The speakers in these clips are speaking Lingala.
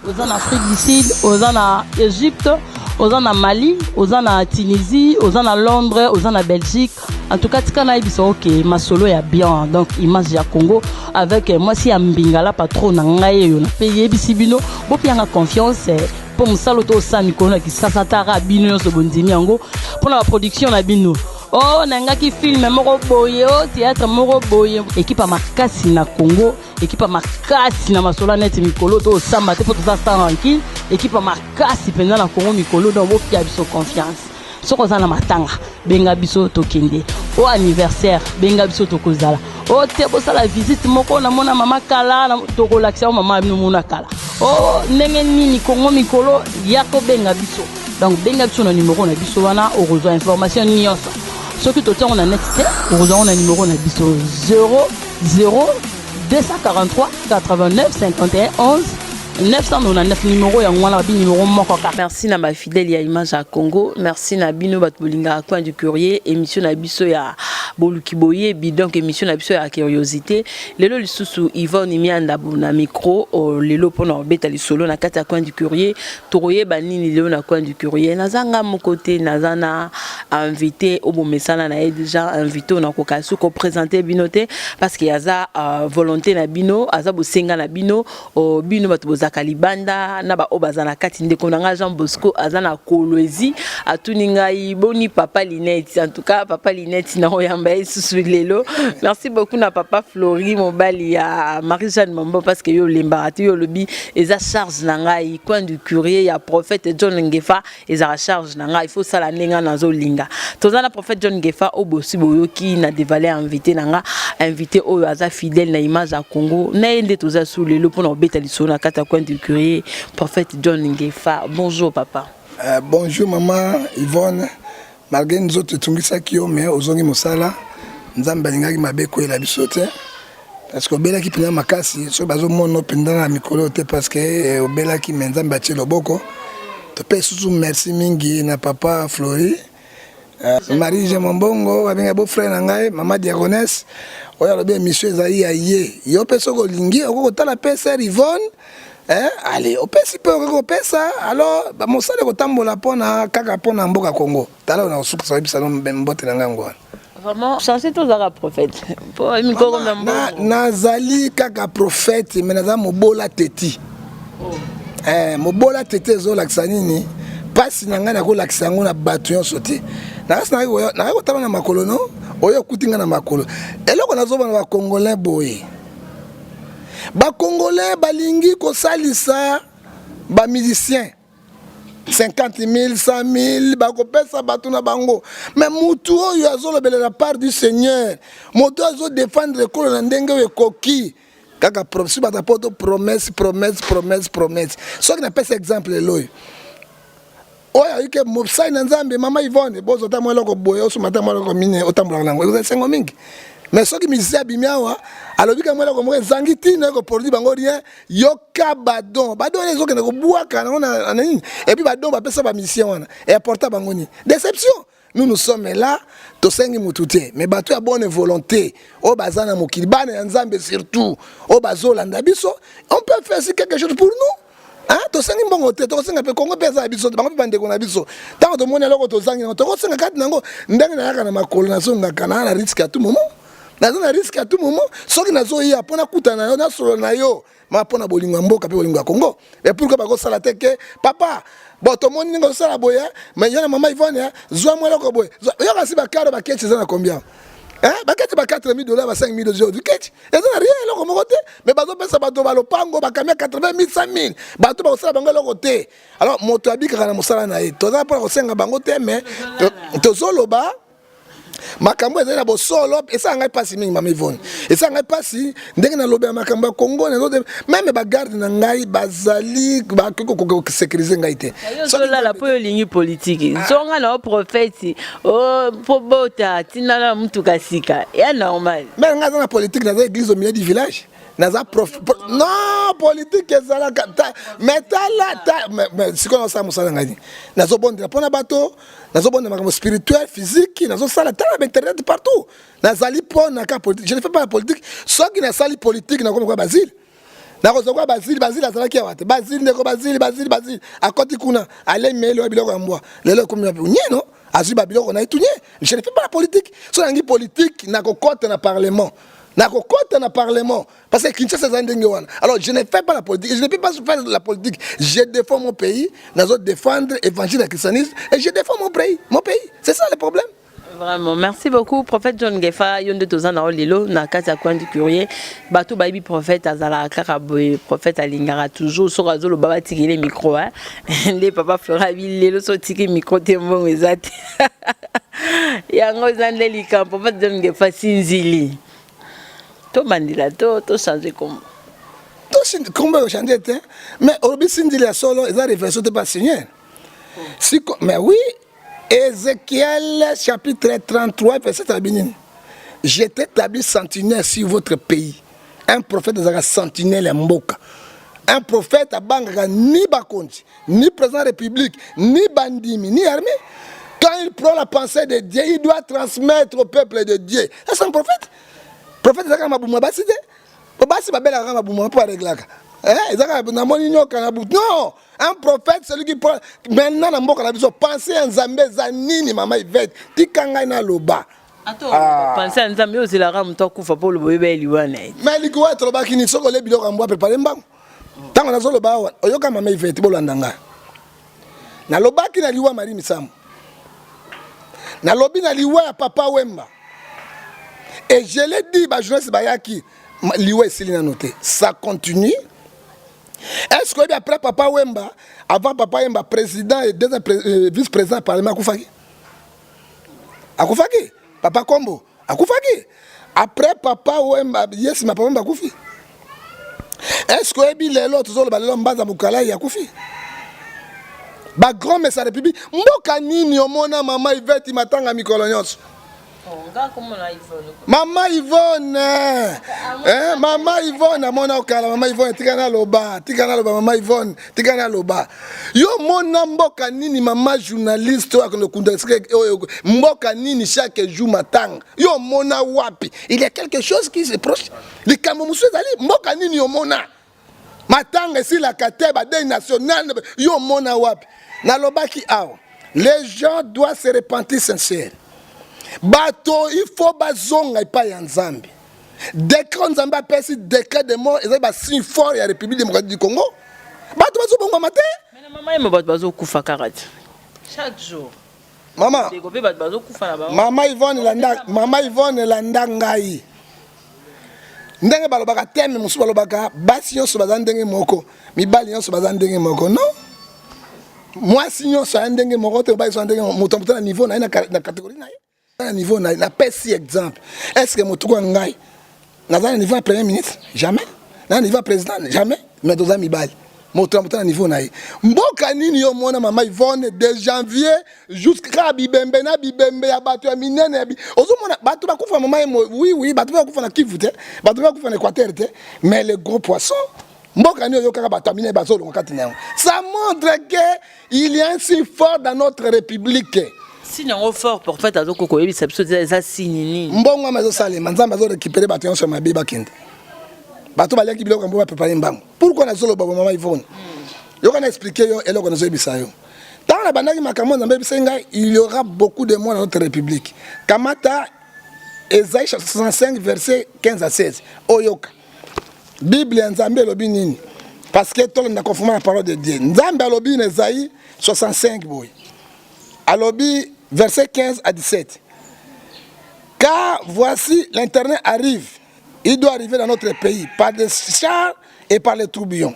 aux en Afrique du Sud, aux en Égypte, aux en Mali, aux en Tunisie, aux en Londres, aux en Belgique. En tout cas, tu connais ok, ma solo est bien, donc image ya Congo avec moi si Ambingala patron nangaye yo na payer bisibino, bo pianga confiance pour mon saloto sa mikolo qui sasatara bino so bondimi yango pour la production na bino. Oh nanga ki film moko boye o théâtre moko boye équipe à makasi na Congo, équipe à makasi na masolo net mikolo to samba te pour tout ça tranquille, équipe à makasi pendant na Congo mikolo donc bo pia biso confiance. Soko za na matanga benga biso tokende au anniversaire benga biso tokozala o te bosa la visite moko na mona mama kala na tokolakisa mama bino mona kala o ndenge nini Congo mikolo yako benga biso donc benga biso na numéro na biso wana o rejoindre information nyonso soki totongo na net te o rejoindre na numéro na biso 00 243 89 51 11 999 numéro ya ngwana bi numéro moko ka. Merci na ma fidèle ya image à Congo, merci na bino bat bolinga coin du courrier émission na biso ya boluki boye bi donc émission na biso ya curiosité lelo lisusu Yvonne Imianda na micro lelo pona beta li solo na kata coin du courrier toroye banini lelo na coin du courrier nazanga mon côté nazana invité au bon mesana na déjà invité on a kokasu ko présenter binoté parce qu'il y a volonté na bino aza bosenga na bino bino bat Kalibanda na ba obazana kati ndeko nanga Jean Bosco azana kolwezi atuninga iboni papa Linette en tout cas papa Linette na oyamba isusu lelo merci beaucoup na papa Flori mobali ya Marie-Jeanne Mambo parce que yo lembarati yo lobi eza charge nanga i coin du courrier ya prophète John Ngefa eza charge nanga il faut ça la nenga nazo linga tozana prophète John Ngefa obosi boyoki na dévaler invité nanga invité oyo aza fidèle na image à Congo na ende toza sous lelo pona obeta liso na kata du courrier, prophète John Ngefa. Bonjour papa. Bonjour maman Yvonne. Malgré nous autres tungisa kio mais ozongi mosala nzamba lingaki mabeko ela bisote parce que obela ki pina makasi so bazo mono penda na mikolo te parce que obela ki menzamba ti loboko to pe susu merci mingi na papa Flori Marie-Jeanne Mambongo abenga beau frère na ngai maman Diagonesse oya lobe monsieur ezali ya ye yo pe soko lingi okoko tala pe sœur Yvonne. Allez, au pesi peu au pesa alors ba mosala ko tambola pona kaka pona mboka Congo. Tala on a suku sa bisa no mbote na ngangwa. Vraiment changer tous les prophètes. Pour miko na nazali kaka prophète mais naza mobola teti. Mobola teti zo laksanini pasi na ngana ko laksango na batu yon soti. Na ko tala na makolo no oyo kutinga na makolo. Eloko nazo ba congolais boye. Ba Congolais balingi ko salisa ba musiciens 50 000 100 000 ba ko pesa batu na bango mais mutu oyo azolobela la part du Seigneur moto azo défendre le kolo na ndenge we koki kaka promesse ba tapoto promesse so que na pesa exemple loyo oya yike mobsai na nzambe mama Yvonne bozo tamwa loko boyo so matamwa loko mine otambola nango ezo sengo mingi. Mais ce qui me dit bimiawa alors que moi comme zangiti ne ko produit bango rien yoka badon les autres ko buaka na nini et puis badon ba pesa ba mission wana et apporter bango ni déception nous sommes là to sengi mutute mais bato ya bonne volonté o bazana mokili bana nzambe surtout o bazolanda biso on peut faire quelque chose pour nous. Hein, to sengi mbongo te to senga pe Congo pesa biso bango pe bande ko na biso tant to mona loko to zangi to senga kati nango ndenge na yaka na makolo na songa kana na risque à tout moment. Nazo na risque à tout moment soki nazo ya pona kutana yo na solo na yo ma pona bolingo mboka pe bolingo Congo et pourquoi ba ko sala te ke papa boto moni ngo sala boya mais yana mama Yvonne zwa mo loko boya yo kasi ba karo ba ketch za na combien ba ketch ba $4,000 ba $5,000 du ketch et ça rien loko mo côté mais bazo pesa bato ba lopango ba kamia 80,000 100,000 bato ba ko sala bango loko te alors moto abika na mosala na ye to za pa ko senga bango te mais to zoloba makambo ezali na bosolo esa ngai pasi mingi mama Yvonne esa ngai pasi ndenge na lobe makambo Congo na zote même ba garde na ngai bazali ba ko sécuriser ngai te so la po ligne politique zonga na prophète pobota tinala mtu kasika ya normal mais ngaza na politique na église au milieu du village naza non politique ezala mais si qu'on ça musala ngani nazo bondela pona bato nazo bondela makambo spirituel physique nazo sala tala internet partout nazali pona ka politique je ne fais pas la politique soit qui na sali politique na comme quoi Basile nakozokwa Basile azalaki awate Basile ndeko Basile akoti kuna ale melo ya biloko ya mbwa lelo komi nyeno azwi ba biloko na etunye je ne fais pas la politique so nangi politique nakokota na parlement parce que Kinshasa c'est ndenge wana alors je ne fais pas la politique je ne peux pas faire la politique je défends mon pays nazo défendre évangile et christianisme et je défends mon pays c'est ça le problème. Vraiment, merci beaucoup, prophète John Ngefa. Yonde tozana olilo na kati ya kwandi courrier. Bato baibi prophète azala kaka boy prophète alingara toujours so razolo baba tikile micro hein. Les papa Flora bilelo so tiki micro tembo ezate. Yango zande lika prophète John Ngefa sinzili. To bandila to changer comme. To comment changer te mais obi sinzili ya solo eza révélation te pas signer. Si mais oui Ézéchiel chapitre 33 verset 39. J'ai établi sentinelle sur votre pays. Un prophète de sentinelle mboka. Un prophète à Bangara ni Bakonji, ni président de la République, ni bandimi, ni armée. Quand il prend la pensée de Dieu, il doit transmettre au peuple de Dieu. C'est un prophète. Prophète de Mabouma Baside. Basi Babela Mabouma pour régler. Non, un prophète, celui qui prend. Maintenant, dans Mboka, pensez à Nzambe, Zanini, Mama Yvette, Tikanga na Loba. Attends, pensez à Nzambe, aussi la rame, toi, Koufa, pour le bébé, Liwane. Mais il faut être qui n'y sont que les bilans en bois préparés. Tant qu'on a sur le bas, Oyoka Mama Yvette, Bolandanga. Na Loba qui n'a liwa Marie Missam. Na Lobi n'a liwa Papa Wemba. Et je l'ai dit, jeunesse Bayaki, liwa est noté. Ça continue. Est-ce que après Papa Wemba, avant Papa Wemba, président et deuxième vice-président du Parlement, Akoufaki, Papa Kombo, Akoufaki. Après Papa Wemba, yes, ma Papa Wemba Koufi. Est-ce que les autres ont le bas à Moukala et Akoufi? Ba grand message de République, Mboka nini omona Mama Yvette matanga mikolonyos. Maman Yvonne, Maman Yvonne, Mona Okala, Maman Yvonne, Tikana Loba, Maman Yvonne, Tikana Loba. Yo mona mboka nini Maman journaliste mboka nini chaque jour matang. Yo mona wapi. Il y a quelque chose qui se proche. Les Camerounais ali mboka nini yo mona. Matang si la kateba des nationales yo mona wapi. Na loba ki aw. Les gens doivent se repentir sincères. Bato, il faut bazonga et pas Nzambe. Décret Nzambe pesi décret de mort et ça signe fort et la République démocratique du Congo. Bato bazo bongo matin. Mais maman il bato bazo kufa karate. Chaque jour. Maman. Dégobe bato bazo kufa na ba. Maman Yvonne landa ngai. Ndenge balobaka teme musu balobaka basi nyonso bazandenge moko. Mibali nyonso bazandenge moko. Non. Moi si nyonso andenge moko te ba ndenge moto na niveau na catégorie na. À niveau na pesi exemple. Est-ce que Motouko Ngai n'a pas un niveau premier ministre? Jamais. N'a un niveau président? Jamais. Mais dans un mibali. Motouko na niveau naï. Mboka nini yo mona Mama Yvonne de janvier jusqu'à Bibembe na Bibembe ya bato ya minene ya ozo mona bato ba kufa Mama oui bato ba kufa na Kivu te. Bato ba kufa na Équateur te. Mais les gros poissons mboka nini yo kaka bato minene bazo lo kati na. Ça montre que il y a un signe fort dans notre république. Signe fort pour fait azo koko yebi ça signe ni mbongo mazo sale manzamba zo récupérer bato sur ma biba kende bato balaki biloko mbo ba préparer mbango pourquoi na zolo baba Mama Yvonne yo kana expliquer yo eloko na zo bisa yo tant la bandaki makambo nzambe bisenga il y aura beaucoup de morts dans notre république kamata Esaïe 65 verset 15 à 16 oyoka Bible nzambe lobi nini parce que tout le conforme à la parole de Dieu nzambe lobi Esaïe 65 boy alobi verset 15 à 17. Car voici l'Internet arrive. Il doit arriver dans notre pays par des chars et par les tourbillons.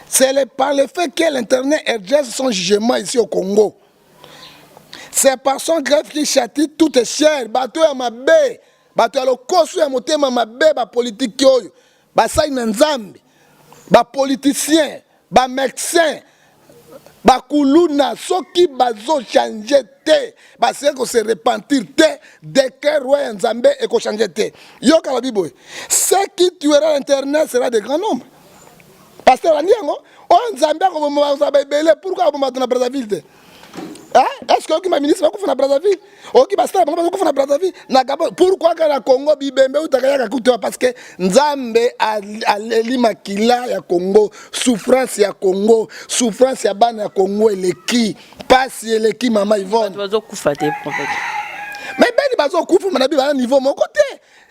C'est par le fait que l'Internet exerce son jugement ici au Congo. C'est par son greffe qui châtie toutes chères. Bato ya mabe, bato ya lokoso ya motema mabe ba politique yoyo. Ba sai na nzambe. Ba politicien, ba médecin. Bakuluna soki bazo changer te parce que se repentir te dès que roi Nzambe et ko changer te yo kala bibo ce qui tuera l'internet sera de grand nombre pasteur Andiango on Nzambe ko mo za belé pourquoi on m'a dans Brazzaville te Est-ce que ma ministre va faire Brazzaville? Ok, basta, va faire Brazzaville. Pourquoi que la Congo bibembe ou takaya kuto? Parce que Nzambe aleli makila ya Congo, souffrance ya Congo, souffrance ya bana ya Congo eleki, pasi eleki mama Yvonne. Bazo kufa te prophète. Mais ben bazo kufa manabi ba niveau mon côté.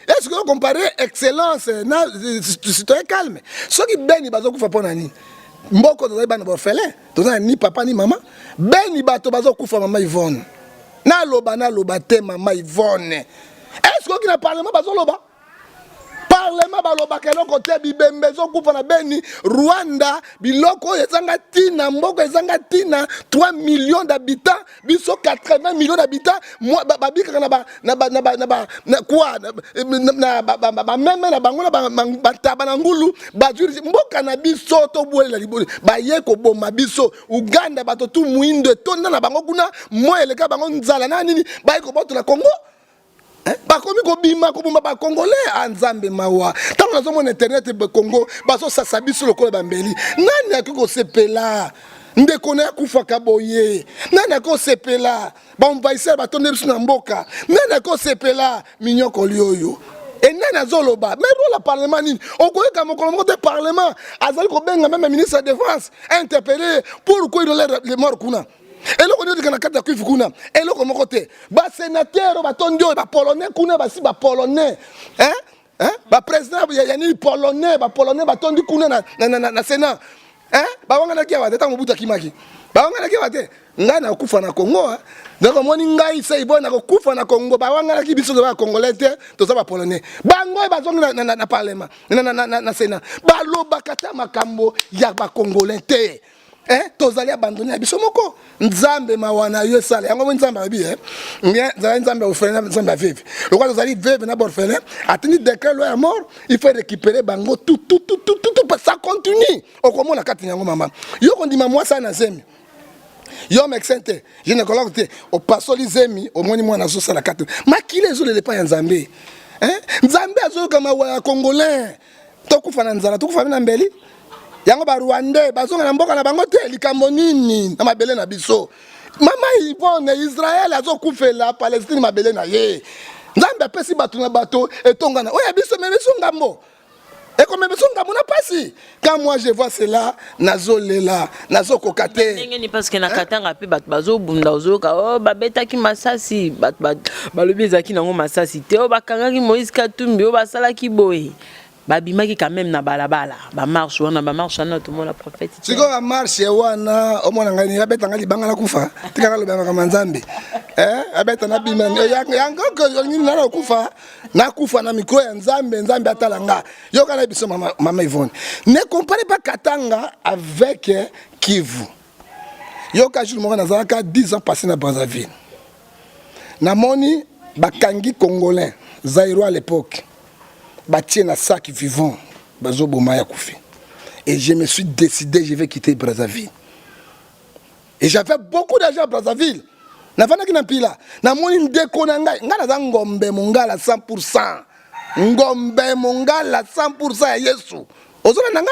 Est-ce que vous comparez excellence na citoyen calme? Ce qui ben bazo kufa pona ni. Mboko tozali bana borfelin, tozali ni papa ni mama. Beni bato bazo kufa mama Yvonne. Na loba te mama Yvonne. Est-ce que na parlement bazo loba? Parlement baloba keloko te bibembe zo kufa na beni Rwanda biloko ezanga tina mboko ezanga tina 3 millions d'habitants biso 80 millions d'habitants moi babika na quoi na même na bango na bataba na ngulu bazuri mboka na biso to bolela libole baye ko boma biso Uganda bato tu muindo tonda na bango kuna moeleka bango nzala na nini baye ko boto na Congo. Bakomi ko bima ko bumba ba congolais anzambe mawa tango nazo mon internet be Congo baso sasabi sur le kolo bambeli nani akiko sepela ndeko na kufa kaboye nani akiko sepela ba mvaisel batonde biso na mboka nani akiko sepela minyoko lioyo et nani azoloba mais pour le parlement nini okoyeka mokolo moko te parlement azali ko benga même ministre de défense interpellé pourquoi il enlève les morts kuna. Et là, on dit que na kata kuifu kuna. Et là, comment côté? Ba sénateur, ba tondio, ba polonais kuna, ba si ba polonais, ba président, ya ni polonais, ba tondi kuna na sénat, ba wanga na kiwa, tata mobuta kimaki. Ba wanga na kiwa te. Nga na kufa na Congo, donc moni ngai sei bo na kufa na Congo, ba wanga na kibiso ba congolais te, to za ba polonais. Ba ngoy ba zonga na parlement, na sénat. Ba loba kata makambo ya ba congolais te. Tozali abandonné biso moko nzambe mawana yo sala yango nzambe abi nzambe orphelin nzambe veuve le roi tozali veuve na orphelin atteint décret loi à mort il faut récupérer bango tout ça continue okomona kati yango mama yo kondima moi ça na zemi yo mexente gynécologue te o pasoli zemi o moni mwana so sala kati makile zo le pa ya nzambe nzambe azo kama wa congolais to kufa na nzala to kufa na mbeli yango ba Rwanda bazonga na mboka na bango te likambo nini na mabele na biso mama Yvonne Israël azokufela Palestine mabele na ye nzambe pesi bato na bato etongana oya biso mebeso ngambo et comme mebeso ngambo na pasi quand moi je vois cela nazolela nazokokate ngeni parce que na katanga pe bato bazobunda ozoka oh babetaki masasi bato balobi ezaki nango masasi te o bakangaki Moïse Katumbi o basalaki boye babimaki quand même na balabala ba marche wana tout le monde la prophète siko ba marche wana omona ngani abeta ngali bangala kufa tikanga lo banga manzambe abeta na bima yango ko ngini na kufa na kufa na micro ya nzambe atalanga yoka na biso mama Yvonne ne comparez pas Katanga avec Kivu yoka jour mo na zalaka 10 ans passé na Brazzaville na moni bakangi congolais Zaïro à l'époque bâtir un sac vivant, et je me suis décidé, je vais quitter Brazzaville. Et j'avais beaucoup d'argent à Brazzaville. Nafana na pila, na moni ndeko na ngai, ngala ngombe mongala 100%. Ngombe mongala 100% ya Yesu. Ozona nanga?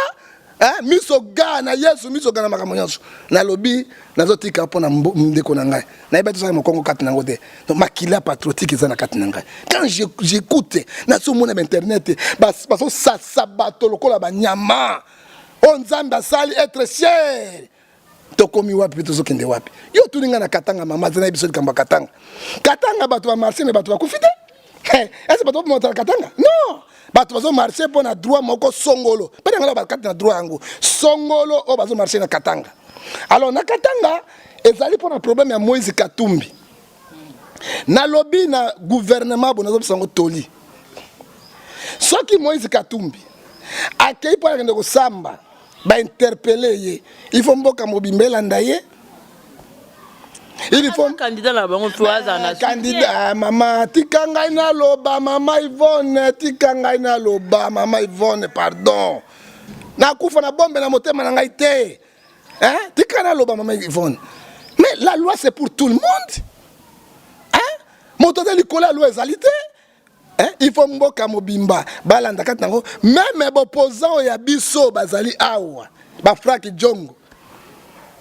Miso ga na Yesu, miso ga na makamonyonso. Na lobi, nazotika pona ndeko na ngai. Na ibeto sa mo Kongo kati nango te. Donc makila patriotique za na kati na ngai. Quand j'écoute na sur mon internet, parce ça sabato lokola ba nyama. On nzamba sali être cher. Tokomi wapi to zokende wapi. Yo tuninga na Katanga mama zana biso kamba Katanga. Katanga bato ba marché ne bato ba kufite. Est-ce bato ba monter Katanga? Non. Bato bazo marché pour na droit moko songolo. Pena ngala ba Katanga droit yango. Songolo o bazo marché na Katanga. Alors na Katanga ezali pour un problème ya Moïse Katumbi. Na lobby na gouvernement bonazo bisango toli. Soki Moïse Katumbi akei pour ngende ko samba ba interpeller ye. Il faut mboka mobimbela ndaye. Il faut candidat là bango toaza na candidat mama tikanga ina loba mama Yvonne tikanga ina loba mama Yvonne pardon. Na kufa na bombe na motema na ngai te. Tikana loba mama Yvonne. Mais la loi c'est pour tout le monde. Moto de l'école la loi ezalité. Il faut mboka mobimba balanda kat nango même opposant ya biso bazali awa ba fraki jongo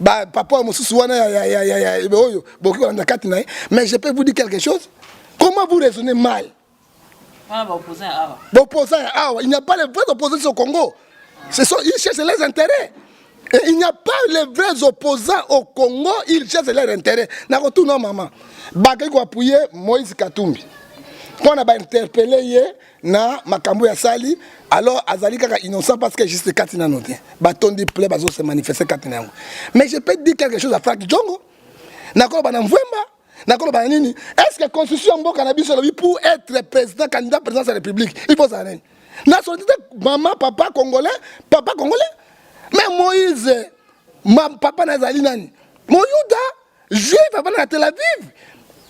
papa mosusu wana ya oyo boki kolanda kati na ye. Mais je peux vous dire quelque chose. Comment vous raisonnez mal? L'opposant, il n'y a pas les vrais opposants au Congo. Ils cherchent leurs intérêts. Et il n'y a pas les vrais opposants au Congo, ils cherchent leurs intérêts. N'a pas tout non maman. Bagay ko appuyer Moïse Katumbi. Quand on a interpellé na makambo ya sali, alors azali kaka innocent parce que juste katina noté. Baton di plaît bazo se manifester katina. Mais je peux dire quelque chose à Franck Djongo. Nakolo bana mvemba. Nakolo bana nini? Est-ce que la constitution mboka na biso lobi pour être président candidat président de la République, il faut ça rien. Nationalité maman papa congolais. Mais Moïse, papa nazali nani? Moyuda, juif avant na Tel Aviv.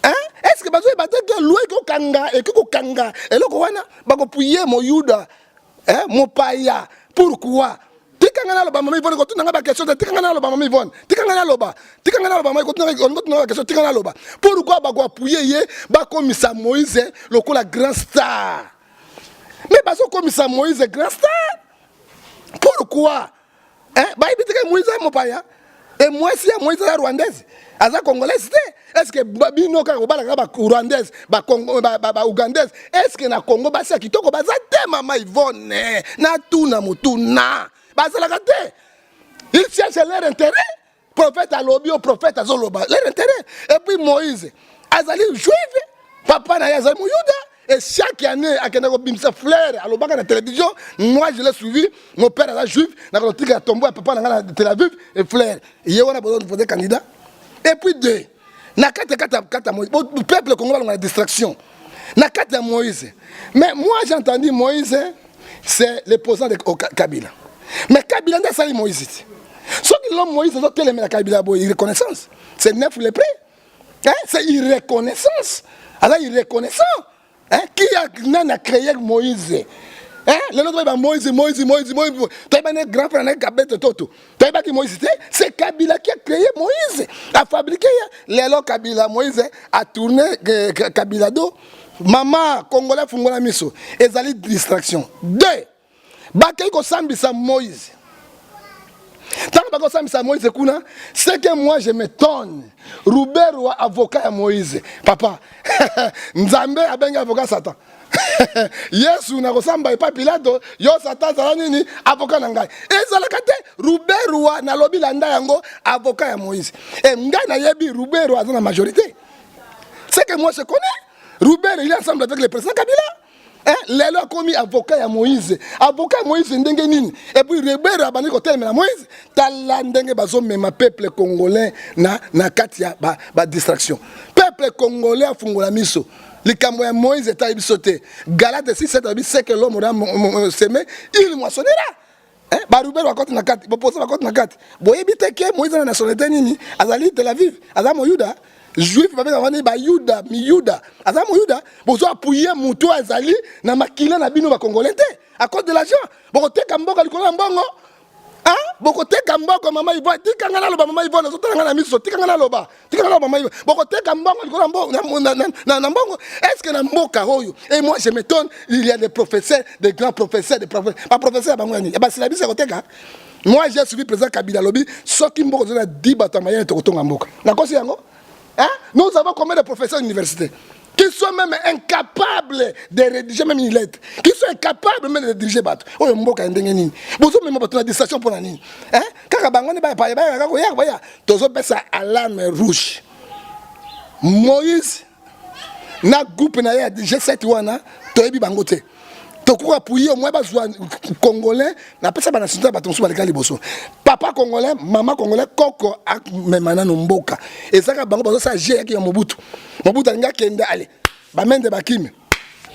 Hein? Est-ce que bazo battre que loi ko kanga et ko kanga et loko wana bako puyer Moyuda, hein, mopaya. Pourquoi? Tikanga na loba mama ivone ko tunanga ba question tikanga na loba mama ivone. Tikanga na loba mama ko tunanga question tikanga na loba. Pourquoi bako appuyer ye bako misa Moïse lokola grand star? Mais bazo komisa Moïse grand star. Pourquoi? Hein? Bah il dit que Moïse est mopaya. Et moi si Moïse est rwandaise. Aza congolaise. Est-ce que bino ka ko balaka ba rwandaise, ba Congo ba ougandaise, est-ce que na Congo ba sa kitoko ba za te mama Yvonne na tuna mutuna. Ba za la kate. Ils cherchent leur intérêt. Prophète alobi au prophète azoloba. Leur intérêt. Et puis Moïse azali juif, papa na yazali Mouyuda. Et chaque année, à Bimsa Flair, à l'Obaka la télévision, moi je l'ai suivi, mon père est juif, dans le truc à tomber, papa dans Tel Aviv, et Flair. Il y a un besoin de faire des candidats. Et puis deux, le peuple congolais a une distraction. Nakata Moïse. Mais moi j'ai entendu Moïse, c'est l'opposant de Kabila. Mais Kabila n'a pas sali Moïse. Ce que l'homme Moïse, c'est que la Kabila a irreconnaissance. C'est neuf les prêts. C'est irreconnaissance. Alors irreconnaissant. Hein? Qui a créé Moïse? Hein? Le nom de Moïse. Tu as un grand frère Kabete Toto. Tu as dit Moïse, c'est Kabila qui a créé Moïse. A fabriqué. Lélo Kabila, Moïse a tourné Kabila do. Maman, Congolais, Fungola Miso. Et ça distraction. Deux. Bakay ko sambisa Moïse. Tant que Bakay sambisa Moïse, c'est que moi je m'étonne. Roubert avocat à Moïse. Papa, Nzambe a benga avocat Satan. Yesu na kosamba epa Pilato, yo Satan zala nini avocat na ngai. Ezalaka te Roubert na lobi landa yango avocat à Moïse. Et ngai na yebi Roubert a la majorité. C'est que moi je connais. Roubert il est ensemble avec le président Kabila. Hein? Lélo a commis avocat à Moïse. Avocat à Moïse ndenge nini. Et puis Roubert a bani kotel na Moïse. Tala ndenge bazo mema peuple congolais na katia ba distraction. Peuple congolais a fungola miso. Likambo ya Moïse est abisoté. Galate 6:7 c'est que l'homme aura semé, il moissonnera. Hein? Ba Roubert va compte na kati, ba poser va compte na kati. Boyebite ke Moïse na nationalité nini? Azali Tel Aviv, azamo Yuda. Juif va venir ba Yuda, mi Yuda. Azamo Yuda, bozo appuyer muto azali na makila na bino ba congolais à cause de l'argent. Bokote kamboka likolo mbongo. Hein? Bokote kamboko mama Yvonne, tikanga na loba mama Yvonne, zotanga na miso, tikanga na loba mama Yvonne. Bokote kamboko likolo mbongo na mbongo. Est-ce que na mboka hoyo? Et moi je m'étonne, il y a des professeurs, des grands professeurs, des professeurs, pas professeurs bangani. Et ba c'est la bise koteka. Moi j'ai suivi président Kabila lobi, soki mboko zona 10 batamaye to kotonga mboka. Na kosi yango? Hein? Nous avons combien de professeurs d'université qui sont même incapables de rédiger même une lettre, qui sont incapables même de diriger bateau. Oh, mboka ndenge nini. Bozo même bateau na distraction pour nani. Hein? Kaka bangoni ba ya. Tozo pesa alarme rouge. Moïse na groupe na ya G7 wana toyebi bangote. Tokura appuyer au moins bazwa congolais na pesa ba nationalité bato so ba lekali boso. Papa congolais, maman congolais koko ak memana no mboka. Et ça ka bango bazo sa G ya Mobutu. Mobutu nga kende ale. Ba mende bakimi.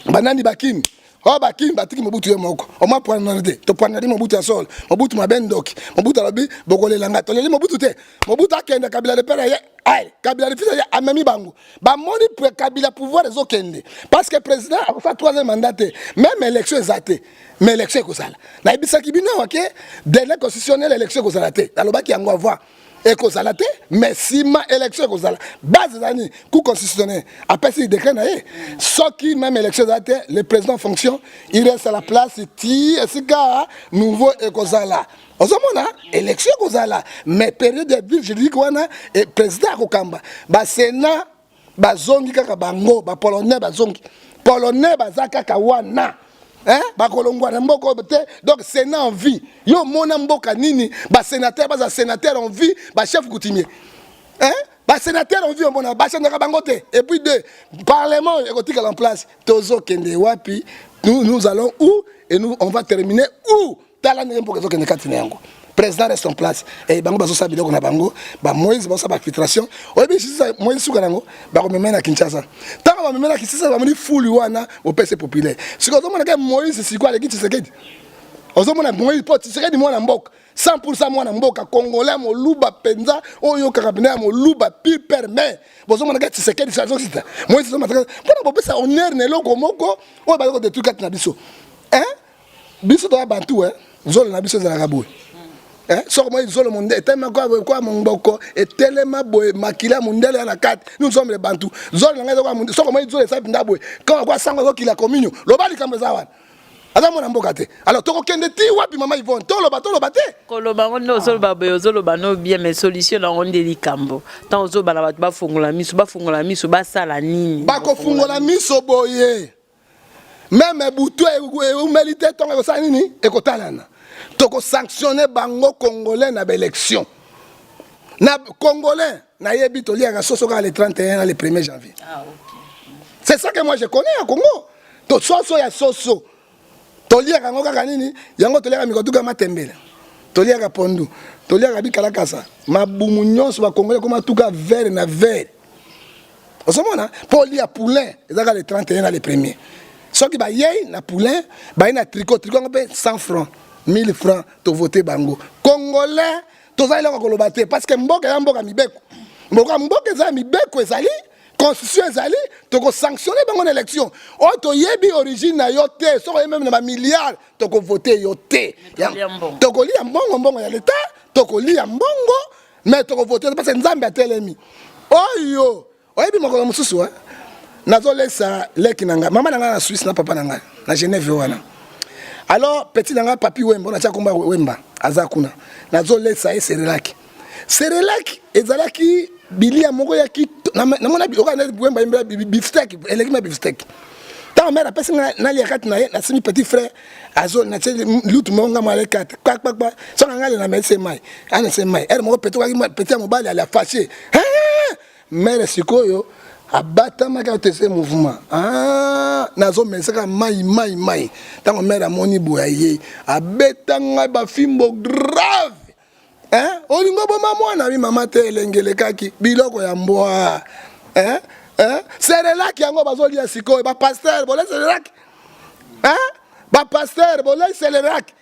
Banani bakimi. Oh bakimi batiki Mobutu ye moko. O ma poinade. To poinade Mobutu ya sol. Mobutu mabendoki. Mobutu alobi bokole langa. To leli Mobutu te. Mobutu akende Kabila le père ya ay Kabila le fils ya amami bango. Ba moni pour Kabila pouvoir les okende. Parce que président a fait 3e mandat. Même élection exate. Mais élection ko sala. Na ibisa kibino wake dernier constitutionnel élection ko sala te. Alobaki yango avoir. et kozala te mais sima élection kozala base zani coup constitutionnel après si décret na ye soki même élection zate le président en fonction il reste à la place ti esika nouveau et kozala ozomona élection kozala mais période de ville juridique wana et président akokamba ba sénat bazongi kaka bango ba polonais bazongi polonais bazaka kaka wana hein bakolongwa na mboko te donc sénat en vie yo mona mboka nini ba sénateur ba sénateur en vie ba chef coutumier hein ba sénateur en vie mona ba chef bango te et puis deux parlement écotique en place tozo kende wapi nous allons où et nous on va terminer où tala n'importe quoi kende katina yango président reste en place et bango bazo sa biloko na bango ba Moïse ba sa ba filtration oyebi sisa Moïse suka nango ba ko memena Kinshasa tant ba memena Kinshasa ba moni fulu wana au PC populaire siko zo mona ke Moïse siko ale Tshisekedi ozo mona Moïse po Tshisekedi mwana mboka 100% mwana mboka congolais mo luba penza oyo kakabina mo luba pi permet bozo mona ke Tshisekedi sa zo sita Moïse zo mataka pona bo pesa honneur ne loko moko o ba ko de truc na biso hein biso to bantu hein zolo na biso za la kabou soko moi zolo monde tellement quoi mon boko et tellement boy makila mondele à la carte nous sommes les bantu zolo nga quoi monde soko moi zolo ça pinda boy quand quoi sango ko kila communion lo bali kameza wana aza mona mboka te alors toko kende ti wapi mama Yvonne to lo te koloba ngondo zolo ba boy zolo ba no bien mais solution na onde likambo tant zolo ba na ba fungola miso ba sala nini ba ko fungola miso boye même butu e militaire tonga ko sa nini e ko talana toko sanctionner bango congolais na élection na congolais na yebi to liaka soso ka le 31 le 1er janvier c'est ça que moi je connais à Congo to soso ya soso to liaka ngo kaka nini yango to liaka mikotuka matembele to liaka pondu to liaka bikalakasa mabumu nyonso ba congolais comme tuka vert na vert osomona pour lia poulain ezaka le 31 le 1er soki ba yei na poulain ba ina tricot ngombe 100 francs 1000 francs to voter bango congolais to za iloko koloba te parce que mboka ya mboka mibeko mboka za mibeko ezali constitution ezali to ko sanctionner bango na élection o to yebi origine na yo te so même na ba milliard to ko voter yo te to ko lia mbongo ya l'état to ko lia mbongo mais to ko voter parce que nzambe atelemi oyo oyebi moko mususu nazo lesa leki nanga mama nanga na Suisse na papa nanga na Genève wana. Alors petit nanga papi Wemba na chakomba Wemba azakuna nazo lesa Serelaki ezalaki bilia moko ya ki na mona bioka na Wemba imba beefsteak eleki ma beefsteak ta mère pesa na lia kat na simi petit frère azo na tse lutu monga male kat kwa so ngale na messe mai ana se mai er moko petit mobile ala fâché mère sikoyo abata maka tese mouvement nazo mesaka mai tango mère moni boye abetanga ba fimbo grave olingo boma mwana mi mama te elengele kaki biloko ya mboa Serelaki yango bazolia sikoyo ba pasteur bolé Serelaki ba pasteur bolé Serelaki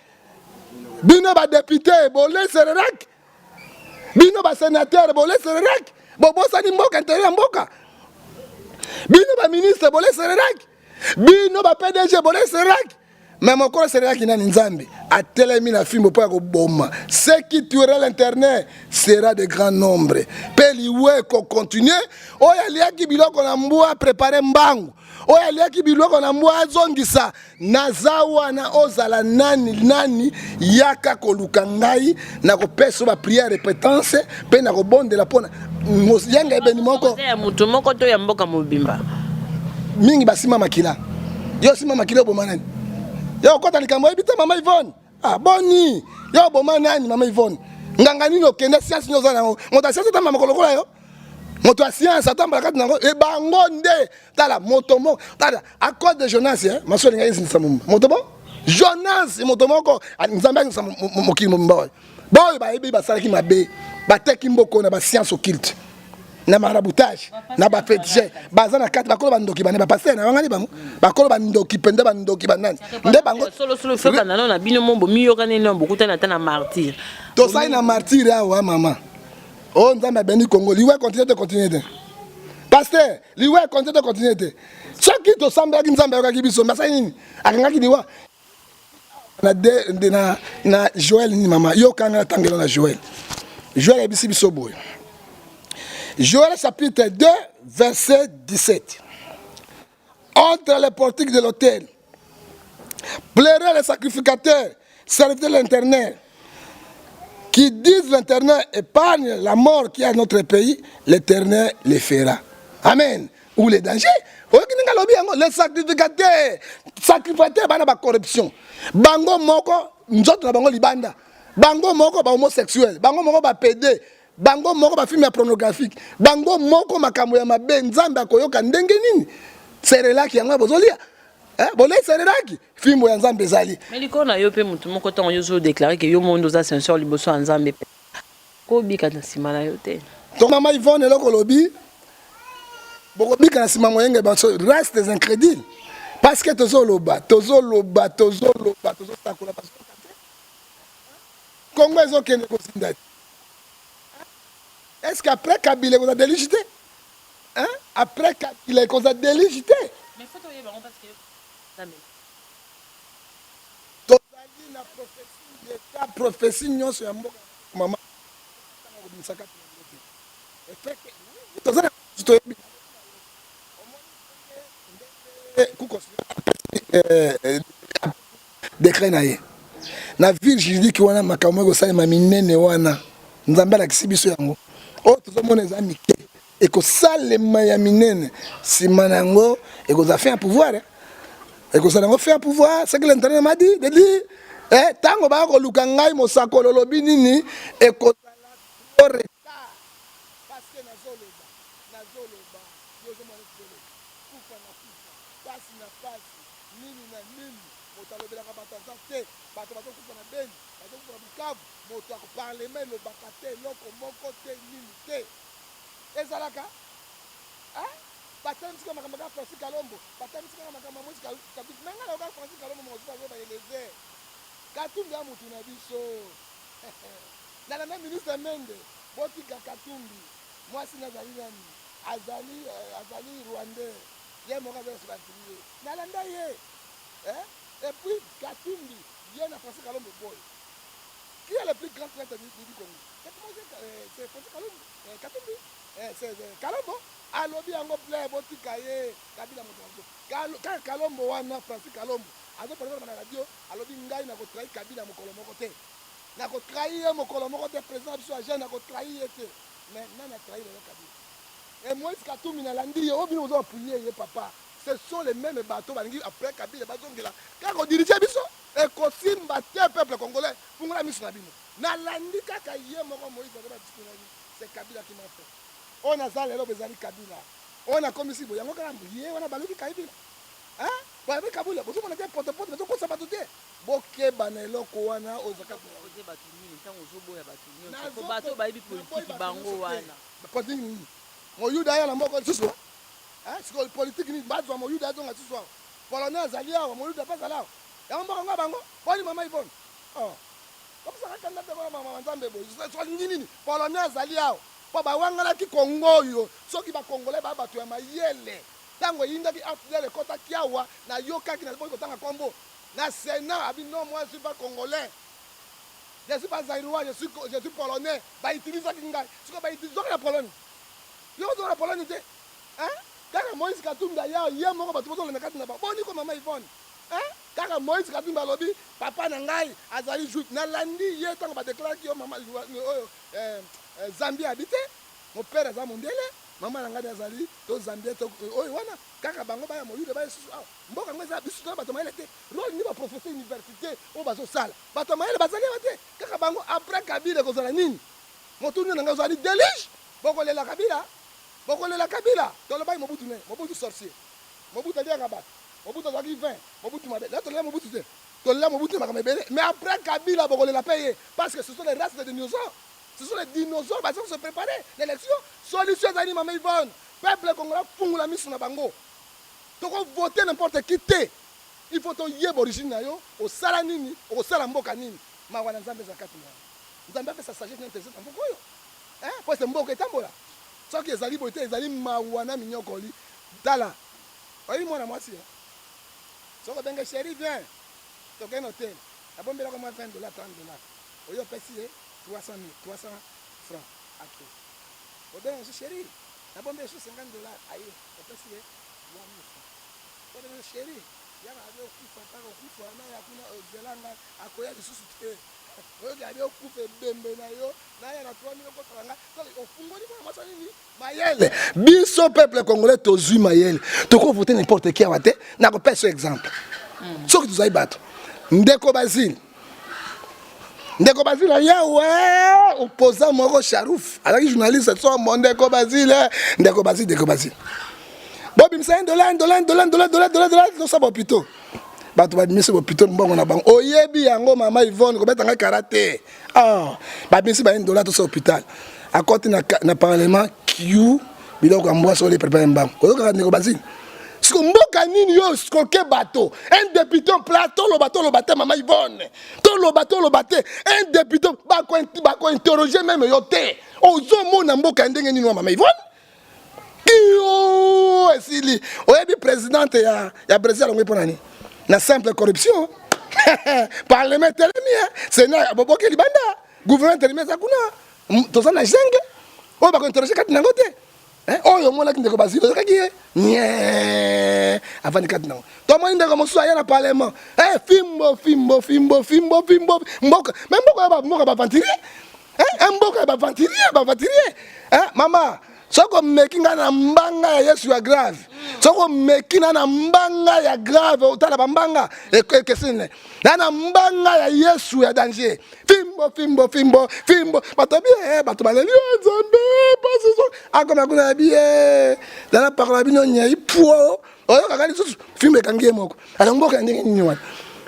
bino ba député bolé Serelaki bino ba sénateur bolé Serelaki bobosa ni mboka intérieur mboka bino ba ministre bolé Serelaki bino ba PDG bolé Serelaki même encore Serelaki na nzambe atelemi na fimbo po ya koboma ce qui tuera l'internet sera de grand nombre peliwe ko continuer oya liaki biloko na mbwa préparer mbangu oya liaki biloko na mbwa zongisa nazawa na ozala nani yaka koluka ngai na kopesa ba prière répétance pe na kobondela pona yanga ebeni moko ya mutu moko to ya mboka mobimba mingi basima makila yo sima makila bomanani yo kota likambo ebita mama Yvonne boni yo bomanani mama Yvonne nganga nini okende science nyoza nango moto science tamba makolokola yo moto science atamba kati nango e bango nde tala moto mo tala à cause de Jonas masoli ngai nzisa moto bo Jonas moto moko nzambe ngisa mokili momba boy ba ebi basalaki mabe bateki mboko na ba science occulte na maraboutage na ba fétiche bazana kati bakolo bandoki bane ba passer na bangali bango bakolo bandoki pende bandoki banani nde bango solo feka na na bino mombo miyoka ne nombo kutana tana martyr to sai na martyr awa mama o nzambe beni Congo liwe continuer de pasteur liwe continuer de soki to samba ki nzambe yoka kibiso masa nini akangaki liwa na Joël ni mama yo kanga tangelo na Joël Joël Abissi Bissoboy. Joël chapitre 2, verset 17. Entre les portiques de l'autel, pleuraient les sacrificateurs, serviteurs de l'Éternel, qui disent l'Éternel épargne la mort qui est à notre pays, l'Éternel les fera. Amen. Ou les dangers. Les sacrificateurs, bango corruption. Bango moko, nous autres, bango libanda. Bango moko, ba homosexuel. Bango moko, ba pédé. Bango moko, ba film pornographique. Bango moko, makambo ya mabe, nzamba koyoka ndenge nini. Serela ki yanga bozolia. Bolé serela ki film ya nzambe ezali. Mais likona yo pe mutu moko tango yo zo déclarer que yo mondo za censure liboso nzambe. Ko bika na sima na yo te. Ton maman Yvonne eloko lobi. Boko bika na sima moyenge ba reste des incrédules. Parce que tozo loba takola parce que Congo ezo kende ko sinda. Est-ce qu'après Kabila vous a déligité? Hein? Après Kabila vous a déligité? Mais faut toi yeba parce que Amen. Tozali na prophétie d'état, prophétie nyonso ya mboka mama. Misaka et fait que tozali to yebi. Kuko décret na ye. Na ville juridique wana makambo ko sala minene wana. Nzamba la kisibiso yango. O tozomona za mike. Et que ça les maya minene si manango et que ça fait un pouvoir. Et que ça n'a fait un pouvoir, c'est que l'Internet m'a dit, de dire, tango ba ko lukangai mo sakolo lobi nini et que ça la retard parce que nazoloba yo zo mona zolo kufa na pasi na pasi nini na nini motalobela ka batata te bato bato kufa na beni bato kufa na bukavu moto ko parlement lo bakate loko moko te nini te ezalaka hein batamisi kama kama Francis Kalombo batamisi kama kama Moïse Katumbi nanga na Francis Kalombo mo zuba ba eleze Katumbi ya mutu na biso na na ministre Mende botika Katumbi mwasi na zali nani azali Rwandais ye mo ka besa batilié na landa ye et puis Katumbi ye na Francis Kalombo boy qui est le plus grand traître du Congo c'est Francis Kalombo Katumbi c'est Kalombo alobi yango ple botika ye Kabila moto ka Kalombo wana Francis Kalombo azo parler na radio alobi ngai na ko trahi Kabila mokolo moko te na ko trahi ye mokolo moko te président biso agent na ko trahi ye te mais nana trahi le Kabila et Moïse Katumbi na landi ye obi ozo appuyer ye papa ce sont les mêmes bateaux balingi après Kabila bazongela ka ko diriger biso et ko simba te peuple congolais fungola miso na bino na landi kaka ye moko Moïse ba discipline c'est Kabila qui m'a fait on a ça lelo bezali Kabila on a comme si boyango kala mbuye wana baluki Kabila hein ba be Kabila bozo mona te porte bezo ko sabato te boke banelo ko wana ozaka ko oze batu nini tango ozoboya batu nyonso ko bato bayibi politique bango wana politique nini moyuda ya na moko susu hein siko politique nini bazwa moyuda zonga susu polonais azali awa moyuda pas ala yango moko nga bango boni mama Yvonne oh comme ça kanda te mama nzambe boy so nini polonais azali awa po bawanganaki Kongo oyo soki bakongolais babato ya mayele ntango eyindaki afudele ekotaki awa nayokaki na boyi kotanga kombo na Sénat abi non moi je suis pas congolais je suis pas zaïrois je suis polonais bautilisaki ngai siko bautilisaki na Pologne yo ozo na Pologne te hein kaka Moïse Katumbi ya ye moko bato bozolanda kati na boni ko mama Yvonne hein kaka Moïse Katumbi alobi papa na ngai azali juif nalandi ye ntango badeklaki yo mama oyo Zambie habité mon père aza mondele mama na ngai azali to Zambie to oyo wana kaka bango baya moyude baya susu awa mboka ngo eza biso to bato mayele te role ni ba professeur université o bazo sala bato mayele bazali bate kaka bango après Kabila kozala nini motunyo na ngai azali délige bokolela Kabila to le bayi Mobutu sorcier Mobutu aliaka bato Mobutu azalaki 20 Mobutu mabe là to le Mobutu te to le Mobutu makama ebele mais après Kabila bokolela paye parce que ce sont les races de dinosaures. Ce sont les dinosaures qui vont se préparer l'élection. Solution d'Ali Mama Yvonne. Peuple congolais font la mission na bango. Donc on vote n'importe qui te. Il faut que yé origine yo au sala nini, au sala mboka nini. Ma wana nzambe zakati na. Nzambe fait sa sagesse n'intéresse pas beaucoup yo. Hein? Pour ce mboka etambola. Ce qui ezali boité ezali ma wana minyokoli. Dala. Oyi mwana mwasi. Soko benga chéri viens. Token hôtel. Abombela comme $20, $30. Oyo pesi 300 000, 300, francs. Ok. Oben je chérie. Na bombe je $50. Aïe, on peut signer 1000 francs. Oben chérie. Ya na abe okufa pa okufa na ya kuna zelanga akoya lisusu te. Oyo ya okufa bembe na yo na ya na 3000 ko tranga. Ofungoli kwa masa nini? Mayele. Biso peuple congolais tozui mayele. Toko voter n'importe qui awate. Na ko pesa exemple. Soki tuzai bato. Ndeko Basile ya ouais opposant moko Charouf alors que journaliste so Ndeko Basile bobimisa $1 no sabo pito bato babimisa bo pito mbongo na bango oyebi yango mama Yvonne ko betanga karate babimisa ba $1 to sa hôpital à côté na parlement Q biloko ambwa so les préparer mbango oyoka Ndeko Basile siko mboka nini yo skoke bato un député plateau lo bateau mama Yvonne to lo bateau un député bako interroger même yo te ozo mona mboka ndenge nini mama Yvonne yo esili oyebi présidente ya Brésil ngwe ponani na simple corruption parlement telemi sénat boboke libanda gouvernement telemi zakuna toza na jenge o bako interroger kati nango te oyo mona Ndeko Basile okaki avant kat nango to moni Ndeko mosusu aya na parlement fimbo mboka même mboka ba ventilier mboka ba ventilier mama soko mekinga na mbanga ya Yesu ya grave soko mekina na mbanga ya grave utala bambanga ekesine na mbanga ya Yesu ya danger fimbo batobi bato baleli nzambe pasiso akoma kuna biye dala parla bino nyai puo oyo kakali susu fimbo ekangie moko ala mboka ndenge nini wana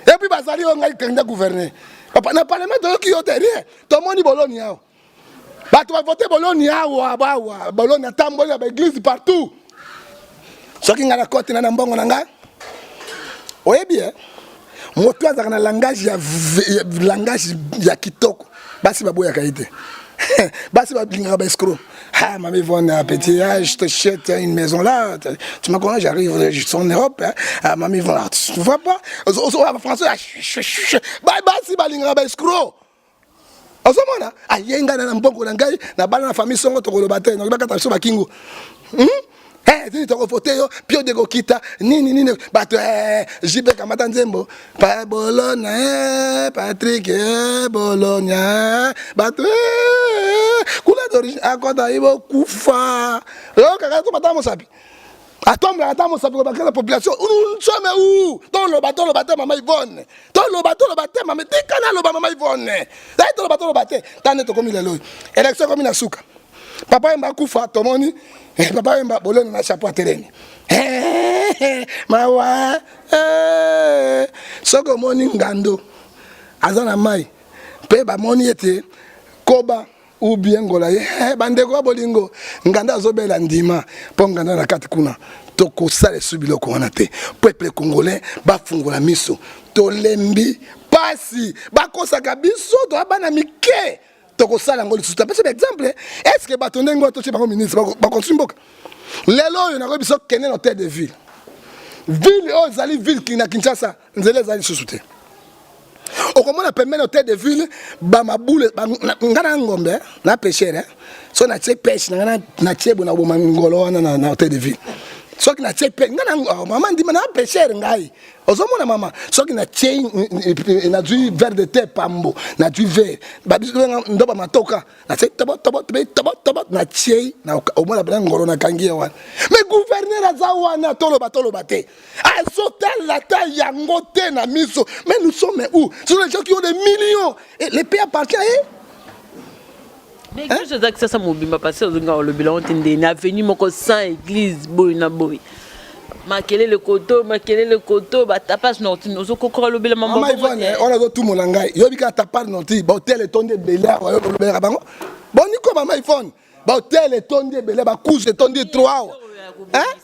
et puis bazali on ngai kanda gouverner papa na parlement to ki yote rien to moni boloni yao bato ba voter boloni yao bawa boloni atamboli ba église partout soki ngana kote na mbongo na ngai oyebi moto azaka na langage ya kitoko basi baboya kaite basi bablinga ba escroc mama Yvonne petit je te chète une maison là tu me connais j'arrive je suis en Europe mama Yvonne tu vois pas français basi balinga ba escroc ozomona ayenga na mbongo na ngai na bana na famille songo tokoloba te na bakata so bakingo tu te refoté yo pio de kokita nini bato jibe kamata nzembo pa Bologna Patrick Bologna bato kula d'origine akoda ibo kufa yo kaka to bata mosapi atomba ata mosapi ko bakela population nous sommes où dans le bateau mama Yvonne dans le bateau mama tikana lo mama Yvonne dai to le bateau tane to komi lelo élection komi na suka papa mba kufa tomoni papa mba boloni na chapeau terrain mawa soko moni ngando azana mai pe ba moni ete koba ou bien ngola bandeko bolingo nganda azobela ndima po nganda na kati kuna toko sale subiloko wana te peuple congolais bafungola miso tolembi pasi bakosaka biso to abana mike toko sala ngoli suta pese exemple est-ce que batonde ngo to che ba ministre ba konsimboka lelo yo na ko biso kene no tête de ville ozali ville qui na Kinshasa nzele zali susute okomona pembeni hôtel de ville ba mabule ngana ngombe na pêcheur so na tse pêche na tshebo na boma ngolo wana na hôtel de ville soki na tse pe ngana mama ndima na pêcheur ngai ozomona mama soki na tse na du verre de thé pambo na du verre ba ndo ba matoka na tse tobo na tse na omona bana ngolo na kangi wana mais gouverneur azawana toloba te azotel la taille yango te na miso mais nous sommes où sur les gens qui ont des millions et les pays appartiennent mais que je dis que ça mobile passé dans le bilan tendé avenue moko sans église boy na boy makele le koto ba tapas norti nozo kokora le bilan mama Yvonne on a tout mon ngai yobika tapas norti ba hôtel tonde bela le bela bango boni ko mama Yvonne ba hôtel tonde bela ba couche tonde 3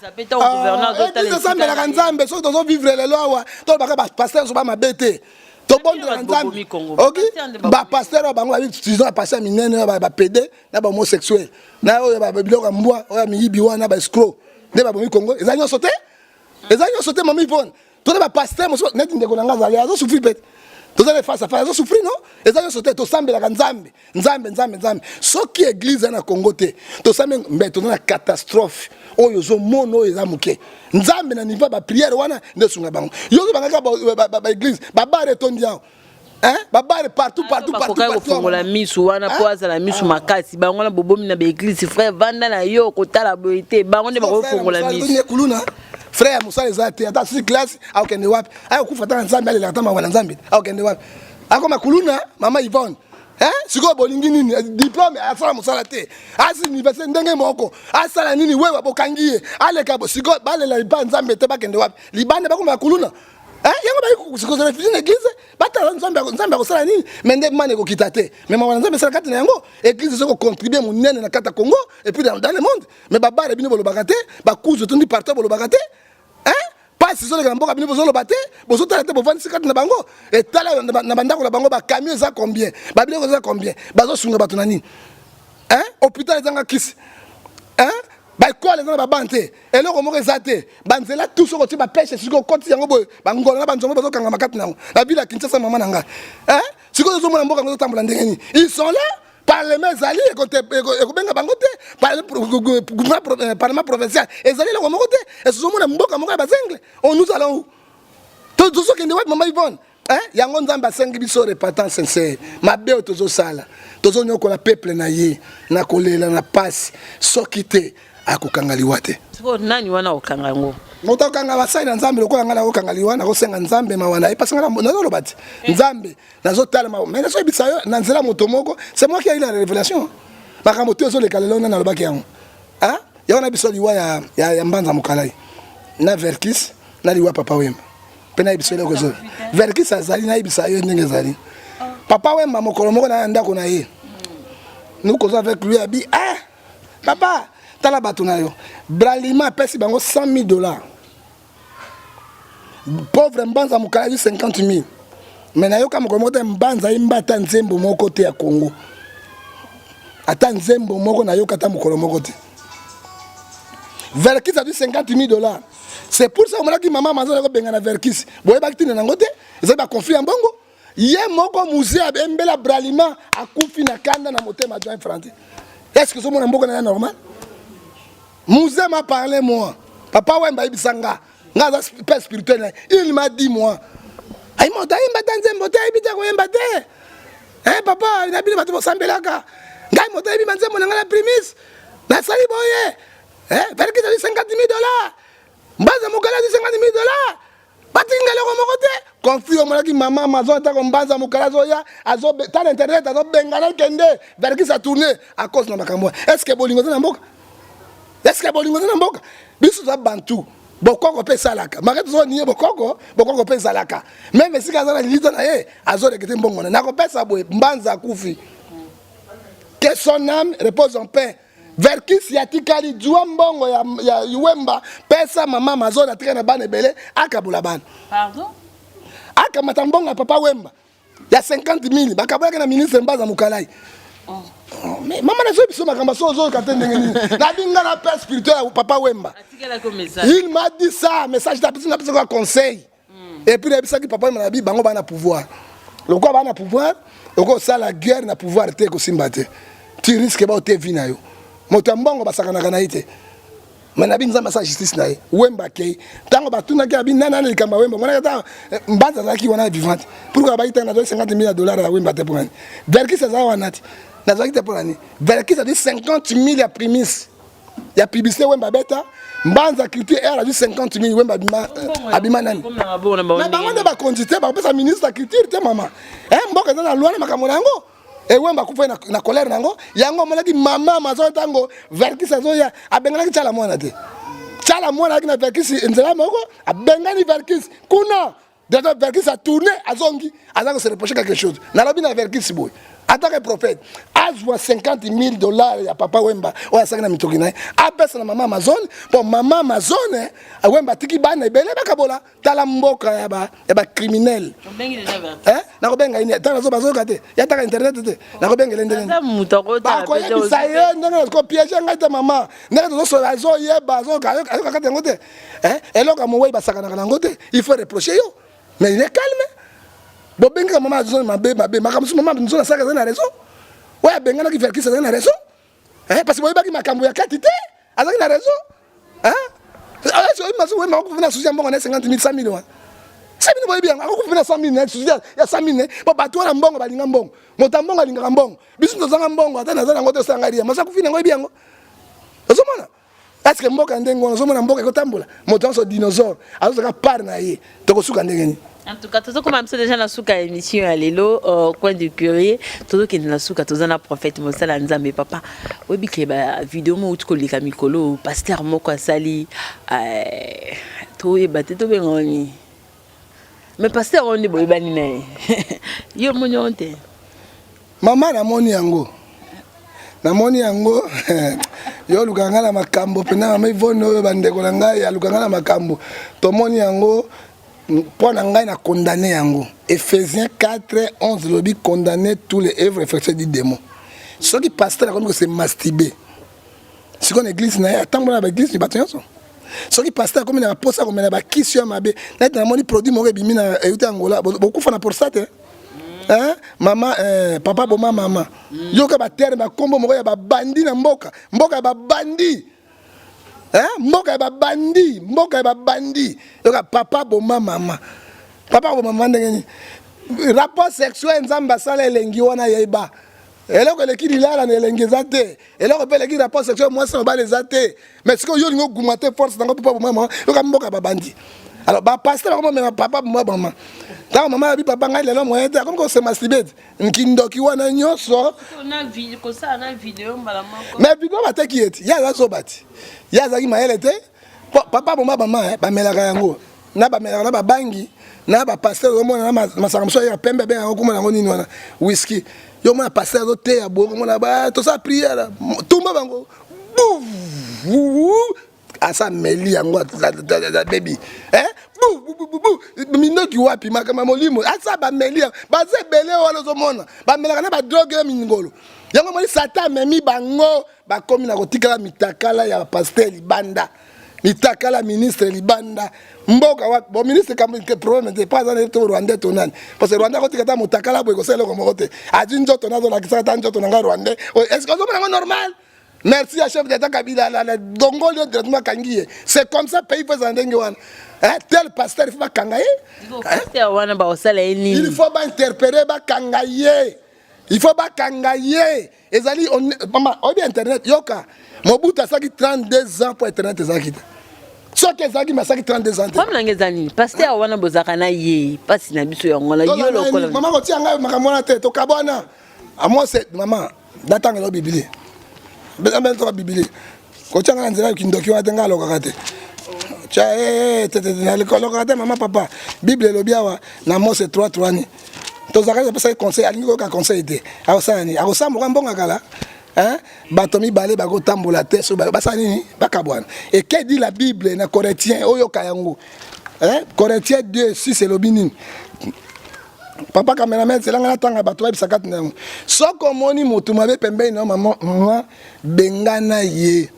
ça peut être au gouverneur d'hôtel ça mais la nzambe so dozo vivre le loi to ba pasteur so ba mabete to bon nzambe OK ba pasteur bango avec utilisant pasteur minene ba pédé na ba homosexuel na oyo ba biloko mbwa oyo miyibi wana ba escroc nde ba bomi Congo ezanyo sauté mama Yvonne to ba pasteur mo net ndeko na ngaza ya zo souffrir pete Tous les face à face, ils ont souffert, non? Ils ont sauté, tous semblent la Nzambe. Ce qui est l'église en Congo, tous semblent, mais tous la catastrophe. Oh, ils ont mono, ils ont mouké. Nzambe n'a niveau de prière, wana, ne sont pas bons. Ils ont pas l'église, baba retondian. Hein? Baba partout. La mise ou wana poise la mise ou makasi. Bango la bobo mina l'église, frère vanda na yo kota la boité. Bango ne bako fongo la mise. Frère Moussa les a dans cette classe a okende wapi ayo kufatana nzambe ale la tama wana nzambe a okende wapi akoma kuluna mama Yvonne siko bolingi nini diplôme asala Moussa te asi université ndenge moko asala nini wewe bokangiye ale kabo siko bale la ba nzambe te bakende wapi libane bakoma kuluna yango ba siko za refugee église batala nzambe akosala nini mende mane ko kitate mais mama nzambe sala kati na yango église soko contribuer munene na kata Congo et puis dans le monde mais baba bino bolo bakate ba kuzo tondi partout bolo bakate pas si les gambo kabine bozolo baté bozo talate bo 24 na bango et tala na bandako la bango ba camion za combien ba biloko za combien bazo sunga bato na nini hôpital ezanga kisi ba école ezanga ba banté eloko moko ezate banzela tout soko ti ba pêche siko koti yango boy ba ngolo na banzongo bazo kanga makati nango la ville ya Kinshasa mama nanga siko zo mona mboka ngo tambola ndenge ni ils sont là parlement ezali ekobenga bango te parlement provincial ezali loko moko te ezomona mboka moko ya bazengle nous allons où tozokende wapi mama Yvonne yango nzambe asengi biso repentance sincère mabe oyo tozosala tozonyokola peuple na ye na kolela na pasi soki te akokanga liwa te nani wana okanga yango motokanga basai na nzambe lokola ngala okanga liwa na kosenga nzambe mawana parce que nazoloba te nzambe nazotala mais nazo ebisa yo na nzela moto moko c'est moi qui a eu la révélation makambo te ezoleka lelo na lobaki yango yango na biso liwa ya mbanza mokalai na verkis na liwa papa wemba mpe na yebiso eloko ezo verkis azali na yebisa yo ndenge ezali papa wemba mokolo moko na ndako na ye nous causons avec lui abi papa tala bato na yo bralima apesi bango $100,000 pauvre mbanza mokalai 50,000 mais nayoka mokolo moko te mbanza yimba ata nzembo moko te ya Congo ata nzembo moko nayoka ata mokolo moko te verkis a dit $50,000 c'est pour ça que maman mazo ko benga na verkis boye bakiti na ngote ezali ba conflit en bongo ye moko musée abembela bralima akufi na kanda na motema joint français est-ce que ce mon mboka na normal musée m'a parlé moi papa wemba ibisanga ngaza père spirituel il m'a dit moi ay mo dai mbata nzembo te ibita ko yemba te papa ina bile bato sambelaka ngai mo dai bi nzembo na ngala primis na sali boye verkis a dit $50,000 mbaza mokala di $50,000 batinga loko moko te conflit omonaki mama mazo ta ko mbaza mokala zoya azo ta internet azo bengana kende verkis a tourné à cause na makambo est-ce que bolingo na mboka biso za bantu bokoko pe salaka maketo zo niye bokoko pe salaka même si kaza na lito na ye azo rekete mbongo na ko pesa boye mbanza kufi que son âme repose en paix. Verkis yatikali juwa mbongo ya Wemba pesa mama mazona tika na bana ebele akabula bana. Pardon? Akamata mbongo ya papa Wemba ya 50,000 bakabula na ministre Mbaza Mukalai. Mais maman na zo biso makamba so katende ngeni. Na binga na père spirituel ya papa Wemba. Atikala ko message. Il m'a dit ça, message d'appeler na pesa conseil. Et puis il que papa Wemba na bi bango bana pouvoir. Loko bana pouvoir, loko ça la guerre na pouvoir te ko simbate. Tu risques ba te vina yo. Motambongo basakana kana ite mana binza masa justice na Wemba kei tango batuna ki abi nana ni kamba Wemba mwana kata mbanza zaki wana vivante pourquoi ba ita na $50,000 ya Wemba te pour ani verkis za wanati na zaki te pour ani verkis a dit 50,000 ya primis ya publicité Wemba beta mbanza culture a dit 50,000 Wemba abima nani na bango ba conduite ba pesa ministre culture te mama mboka za na loi na makambo nango et Wemba kufa na colère nango yango molaki mama mazo tango verkis azoya abengana ki chala mwana te chala mwana ki na verkis nzela moko abengani verkis kuna déjà verkis a tourné azongi azako se reprocher quelque chose na lobi na verkis boy attaque prophète azwa $50,000 ya papa Wemba oya saka na mitoki na apesa na mama Amazon pour mama Amazon Wemba tiki bana ebele bakabola tala mboka ya ba criminel na ko benga ini tala zo bazoka te ya taka internet te na ko benga lendele na mutoko ta ko yebisa ye ndenge ko piéger ngai te mama ndenge zo so azo yeba azo ka kaka tengo te eloko mo wei basaka na ngote il faut reprocher yo mais il est calme bobenga maman zone mabe makambo maman zone ça na raison ouais benga na ki faire qui ça na raison hein parce que boyeba ki makambo ya katité azaki na raison hein alors so imazo ouais mako vena souci mbongo na 50 000 100 000 ça bino boyebi yango ko vena 100 000 na souci ya 100 000 bo bato na mbongo balinga mbongo motambongo alinga mbongo biso tozanga mbongo ata na zana ngoto sangaria masa kufina ngoyebi yango ozomona parce que mboka ndengo ozomona mboka kotambola moto anso dinosaure azozaka par na ye tokosuka ndengeni. En tout cas, tout comme déjà la souka émission à l'élo coin du courrier, tout qui na souka tout na prophète Mosala Nzambe papa. Obi ke ba vidéo mo utko lika mikolo pasteur moko sali to e baté to bengoni. Mais pasteur on est boyebani na. Yo monyonte. Mama na moni yango. Na moni yango yo lukanga na makambo pena mama ivono bandeko na ngai ya lukanga na makambo. To moni yango pour ngai na condamné yango. Ephésiens 4:11 lobi condamner tous les œuvres effectuées du démon. Ce qui pasteur comme c'est masturber. Si qu'on église na attendre na église ni batonso. Ce qui pasteur comme na posa comme na ba kisio mabe. Na moni produit mo rebimi na euté Angola. Beaucoup fana pour ça hein maman papa boma maman. Yo ka ba terre ba kombo mo ya ba bandi na mboka. Mboka ba bandi. Hein mboka ba bandi, mboka ba bandi. Yo ka papa boma maman. Papa boma maman ndengeni. Rapport sexuel nzamba sala elengi wana yeba. Eloko le kidi la na elengi zate. Eloko pe le kidi rapport sexuel moi ça ba les zate. Mais ce que yo lingo gumate force na papa boma maman. Yo ka mboka ba bandi. Alors ba pasteur comme même papa boma maman. Ta maman bi papa ngai lelo moyen comme ko se masturber. Nkindoki wana nyoso. On a vidéo comme ça on a vidéo mbala moko. Mais vidéo ba te ki eti. Ya za so bati. Ya za ki maele te. Papa boma maman ba melaka yango. Na ba melaka na ba bangi. Na ba pasteur au moins na masakamso ya pembe be yango kuma nango nini wana. Whisky. Yo mona pasteur do te ya bo mona ba to sa prière. Tumba bango. Asa meli yango la baby. Hein? Minoki wapi makama molimo asa ba meli ba ze bele wala zo mona ba melaka na ba drogue mingolo yango moni satan memi bango ba komi na kotikala mitakala ya pasteur libanda mitakala ministre libanda mboka wa bon ministre comme que problème de pas dans to Rwanda to nani parce que Rwanda ko tikata mutakala bo ko selo ko mokote aji njoto nazo la kisata njoto na Rwanda est-ce que zo normal. Merci à chef d'État Kabila, la Dongolio directement Kangiye. C'est comme ça pays faut s'endenguer. Tel pasteur il faut pas kangaye. Il faut pas interpréter ba kangaye. Il faut pas kangaye. Ezali on maman, on dit internet yoka. Mobutu a saki 32 ans pour internet ezaki. So que ezaki masaki 32 ans. Comme langezani, pasteur wana bozakana ye, pasi na biso yango la yo lokolo. Maman ko tianga makamona te to kabona. À moi c'est maman, datanga lo Bible. Ben to Bible. Ko tianga nzela kindoki wa tenga lokakate. Tcha na lokakate maman papa. Bible lo biawa na mo c'est 3 ni. To zakaka pesa conseil alingi ko ka conseil te. Awasani, awasa mo mbonga kala. Hein? Batomi balé bako tambola te so basa nini bakabwana. Et que dit la Bible na Corinthiens oyo kayango. Hein? Corinthiens 2:6 c'est l'obinin. Papa cameraman c'est là ngana tanga bato ba bisakat na. Soko moni mutu mabe pembe na maman bengana ye.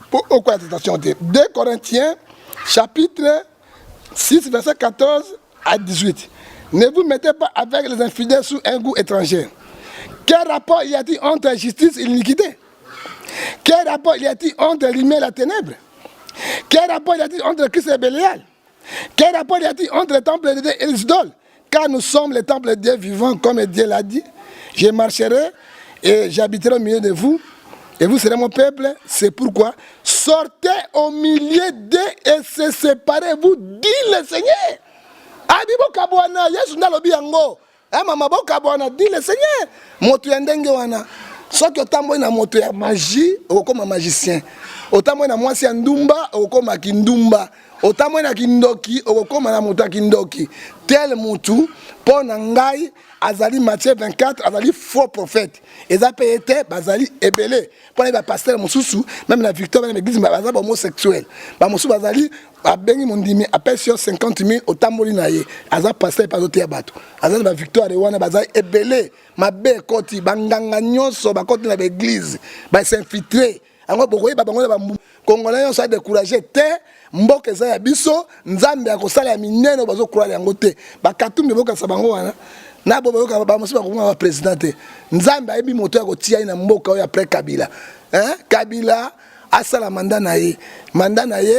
Pourquoi attention te 2 Corinthiens chapitre 6 verset 14 à 18. Ne vous mettez pas avec les infidèles sous un goût étranger. Quel rapport y a-t-il entre la justice et l'iniquité? Quel rapport y a-t-il entre la lumière et la ténèbre? Quel rapport y a-t-il entre Christ et Bélial? Quel rapport y a-t-il entre le temple de Dieu et les idoles? Car nous sommes le temple de Dieu vivant, comme Dieu l'a dit. Je marcherai et j'habiterai au milieu de vous, et vous serez mon peuple. C'est pourquoi sortez au milieu d'eux et se séparez-vous, dit le Seigneur. Abibo kabwana, Yesu ndalobi yango. Mama boka bwana dit le Seigneur. Moto ya ndenge wana. Soki otambo na moto ya magie, okoma magicien. Otambo na mwasi ya ndumba, okoma kindumba. Otambo na kindoki, okoma na moto ya kindoki. Tel mutu pona ngai azali Matthieu 24 azali faux prophète. Eza pe été bazali ebele. Pona ba pasteur mususu, même la Victoire dans l'église bazali homosexuel. Ba mususu bazali abengi mondimi appelle sur 50 000 otamboli na ye. Aza pasteur pas otia bato. Azali ba Victoire wana bazali ebele. Mabe koti banganga nyonso ba koti na l'église. Ba s'infiltrer yango bokoyi ba bango ba congolais on soit découragé te mboka eza ya biso nzambe akosala ya minene bazo croire yango te ba katumbi boka sa bango wana na bo boka ba mosi ba ko ba président te nzambe ayebi moto ya kotia na mboka oyo après Kabila Kabila asala mandat na ye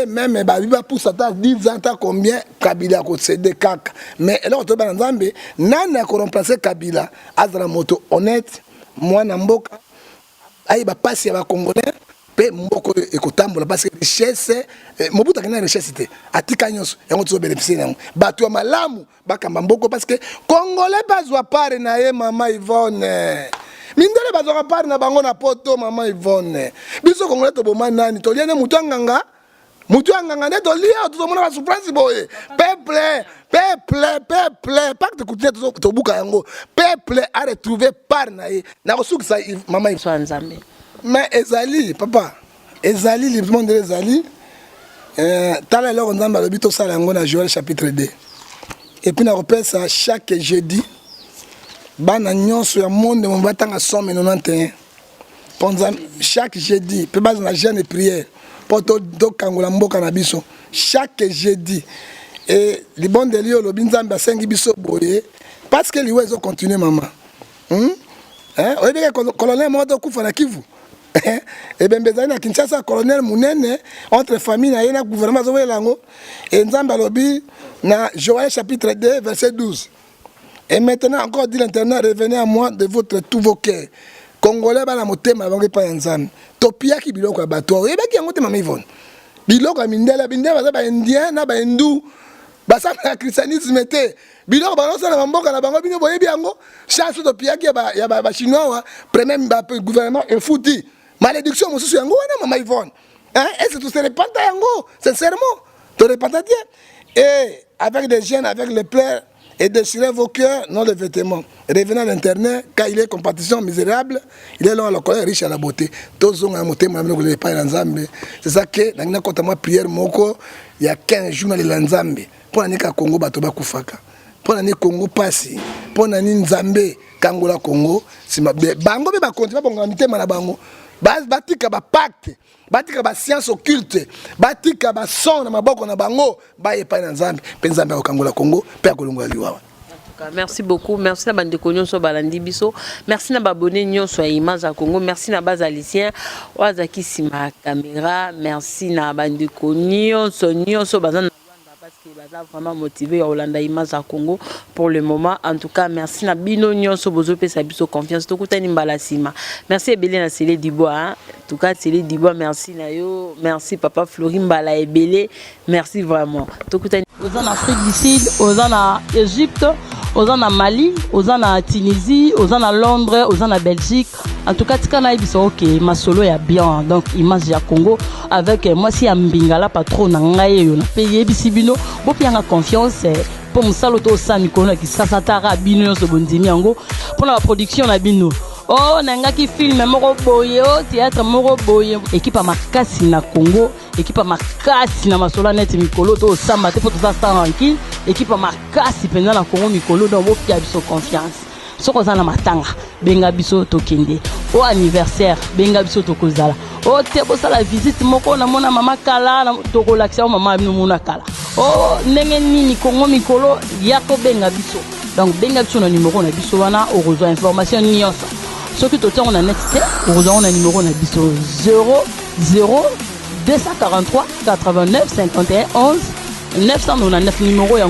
même ba biba pour ça 10 ans combien Kabila ko céder kaka mais alors to ba nzambe nana ko remplacer Kabila azala moto honnête mwana mboka ayi ba pasi ya ba congolais pe mboko ekotambola parce que richesse mobuta kana richesse te atika nyonso yango to bénéficier nango bato ya malamu bakamba mboko parce que congolais bazwa part na ye mama Yvonne mindele bazwa part na bango na poto mama Yvonne biso congolais to boma nani to liene mutu anganga nde to lia to mona ba souffrance boye peuple pacte coutumier to buka yango peuple a retrouvé part na ye na kosukisa mama Yvonne nzambe. Mais ezali papa ezali le monde ezali tala lelo nzamba le bito sala yango na Joël chapitre 2 et puis na repesa chaque jeudi bana nyonso ya monde mo batanga 191 ponza chaque jeudi pe base na jeûne et prière poto do kangola mboka na biso chaque jeudi et li bon de lio lo binzamba sengi biso boye parce que liwe zo continuer maman on dit que colonel mo do kufa na Kivu et bien bezali na Kinshasa colonel munene entre famille na yena gouvernement zo welango et nzamba lobi na Joël chapitre 2 verset 12 et maintenant encore dit l'Éternel revenez à moi de votre tous vos cœurs congolais bana motema bango pa nzambe topia ki biloko ya bato yebaki yango te mama Yvonne biloko ya mindela baza ba indien na ba hindu basa na christianisme te biloko balosala na mboka na bango bino boyebi yango chance topia ki ya ba chinois wa premier gouvernement et fouti malédiction mosusu yango wana mama Yvonne est-ce que tu se repentes yango sincèrement te repentes et avec des jeunes avec les pleurs et déchirez vos cœurs non les vêtements revenez à l'internet quand il est compétition misérable il est là le colère riche à la beauté tozonga motema mino le pas nzambe c'est ça que na kota ma prière moko il y a 15 jours na nzambe pour na Congo bato ba kufaka pour na Congo pasi pour na nzambe kangola Congo sima bango be ba konti ba bonga mitema na bango batika ba pacte batika ba science occulte batika ba son na maboko na bango ba yepa na nzambe pe nzambe okangola Congo pe akolongola liwa. Merci beaucoup, merci na bande nyonso balandi biso, merci na babone nyonso ya Image ya Congo, merci na bazalicien wazaki sima caméra, merci na bande nyonso bazana parce que baza vraiment motivé à Hollanda Image à Congo pour le moment. En tout cas, merci na bino nyonso bozo pesa biso confiance to kutani mbala sima. Merci Ebele na Célé Dibois. En tout cas, Célé Dibois, merci na yo, merci papa Florim Mbala Ebele, merci vraiment. To kutani aux en Afrique du Sud, aux en Égypte, aux en Mali, aux en Tunisie, aux en Londres, aux en Belgique. En tout cas, tika na biso OK, ma solo ya bien. Donc Image ya Congo avec moi si ambingala patron na ngai yo na payer bisibino, bo pianga confiance pour musalo to sami kono ki sasa tara bino so bondimi yango pour la production na bino. Oh nanga ki film moko boye o théâtre moko boye équipe makasi na Congo équipe makasi na masola net mikolo to samba te pour tout ça tranquille équipe makasi pendant na Congo mikolo donc bo pia biso confiance soko za na matanga benga biso tokende au anniversaire benga biso tokozala o te bosala visite moko na mona mama kala na tokolakisa mama bino mona kala o ndenge nini Congo mikolo yako benga biso donc benga biso na numéro na biso wana o rejoindre information nyonso soki totia on a net te o rejoindre numéro na biso 00 243 89 51 11 999 numéro ya